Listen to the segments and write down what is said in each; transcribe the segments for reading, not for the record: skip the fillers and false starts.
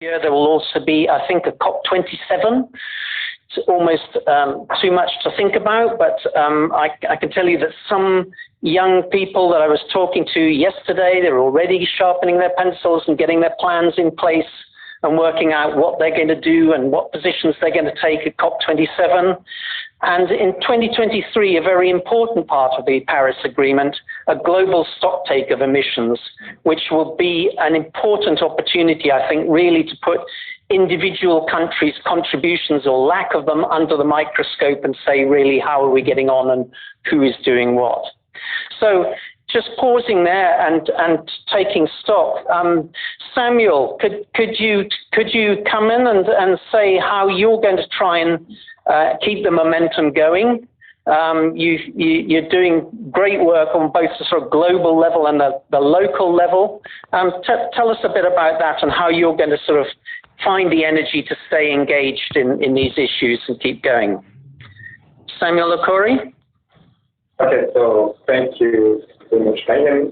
year there will also be, I think, a COP27. It's almost too much to think about, but I can tell you that some young people that I was talking to yesterday, they're already sharpening their pencils and getting their plans in place and working out what they're going to do and what positions they're going to take at COP27. And in 2023, a very important part of the Paris Agreement, a global stocktake of emissions, which will be an important opportunity, I think, really to put individual countries' contributions or lack of them under the microscope and say, really, how are we getting on and who is doing what? So just pausing there and taking stock. Samuel, could you come in and say how you're going to try and keep the momentum going? You're doing great work on both the sort of global level and the local level. Tell us a bit about that and how you're going to sort of find the energy to stay engaged in these issues and keep going. Samuel Okori? Okay, so thank you very much. Can you hear me?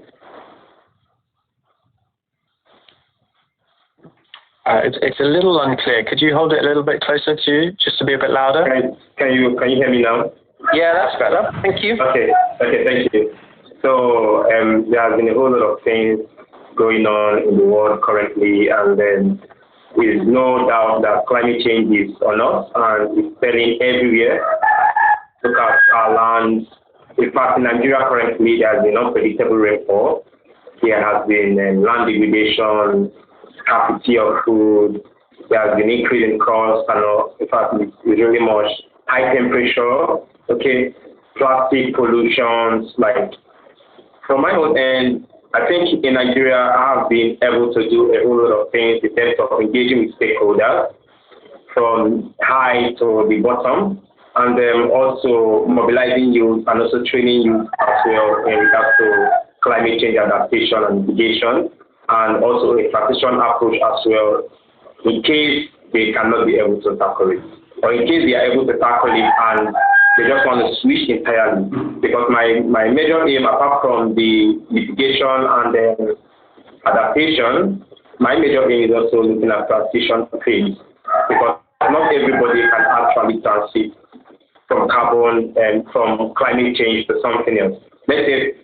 It's a little unclear. Could you hold it a little bit closer to you, just to be a bit louder? Can you hear me now? Yeah, that's better. Thank you. Okay, thank you. So there has been a whole lot of things going on in the world currently, and then with no doubt that climate change is on us and it's spreading everywhere. Look at our lands. In fact, in Nigeria currently, there has been unpredictable rainfall. There has been land degradation, scarcity of food. There has been increase in costs, and in fact, it's really much high temperature. Okay, plastic pollutions. Like from my own end, I think in Nigeria, I have been able to do a whole lot of things in terms of engaging with stakeholders from high to the bottom, and then also mobilizing youth and also training youth as well in regards to climate change adaptation and mitigation, and also a transition approach as well in case they cannot be able to tackle it, or in case they are able to tackle it and they just want to switch entirely. Because my major aim, apart from the mitigation and the adaptation, my major aim is also looking at transition phase, because not everybody can actually transit from carbon and from climate change to something else. Let's say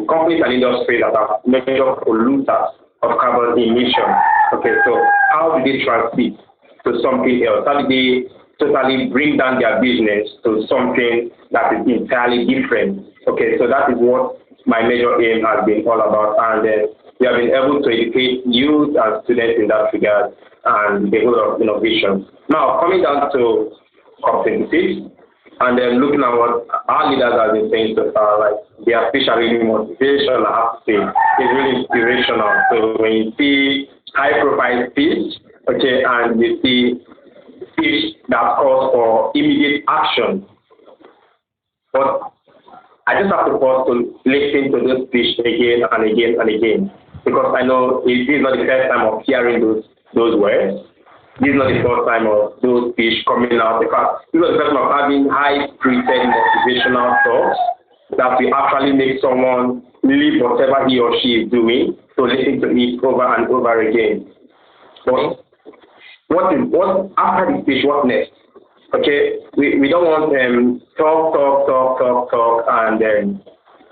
companies and industries that are major polluters of carbon emission. Okay, so how do they transit to something else? How do they totally bring down their business to something that is entirely different? Okay, so that is what my major aim has been all about, and we have been able to educate youth and students in that regard and the whole of innovation. Now, coming down to COP26, and then looking at what our leaders have been saying so far, like their speech are really motivational, I have to say. It's really inspirational. So when you see high-profile speech, okay, and you see speech that calls for immediate action, but I just have to pause to listen to those speeches again and again and again, because I know this is not the first time of hearing those words. This is not the first time of those speeches coming out. In fact, this is the first time of having high-spirited motivational talks that will actually make someone leave whatever he or she is doing to listen to it over and over again. But what after the speech, what next? Okay, we don't want talk, and then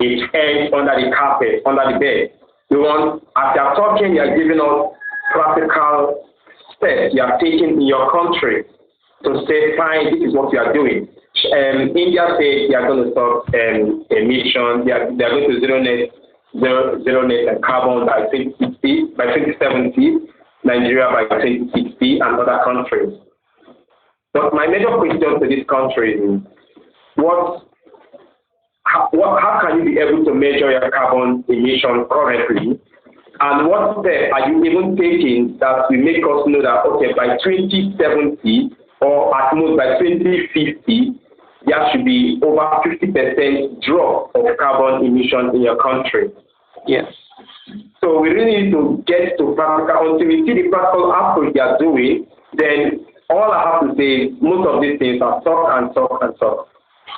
it ends under the carpet, under the bed. We want, as you are talking, you are giving us practical steps you are taking in your country to say, fine, this is what you are doing. India said they are going to stop emissions. They are going to zero net carbon by 2070. Nigeria by 2060, and other countries. But my major question to this country is, how can you be able to measure your carbon emission currently? And what steps are you even taking that will make us know that, okay, by 2070 or at most by 2050, there should be over 50% drop of carbon emission in your country? Yes. So we really need to get to practical. Until we see the practical approach they are doing, then all I have to say is most of these things are talk and talk and talk.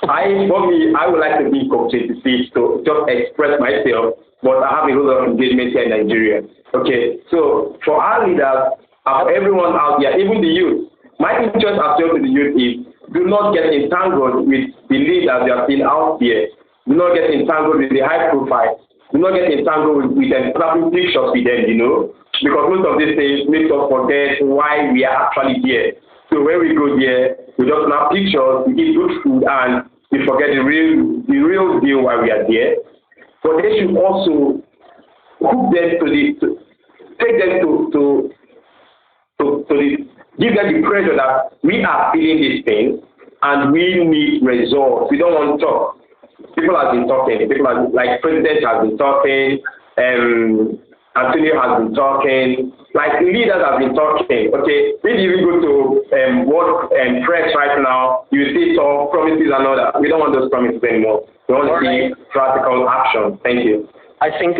For me, I would like to be COP26 to just express myself, but I have a whole lot of engagement here in Nigeria. Okay, so for our leaders, for everyone out there, even the youth, my interest as well to the youth is do not get entangled with the leaders you are seeing out there. Do not get entangled with the high profile. Do not get entangled with them, snapping pictures with them, because most of these things make us forget why we are actually there. So when we go there, we just snap pictures, we eat good food, and we forget the real deal why we are there. But they should also hook them take them to give them the pressure that we are feeling this thing and we need results. We don't want to talk. People have been talking. Like President has been talking. Antonio has been talking. Like leaders have been talking. Okay, if you go to world press right now, you see some promises and all that. We don't want those promises anymore. We want to see practical action. Thank you. I think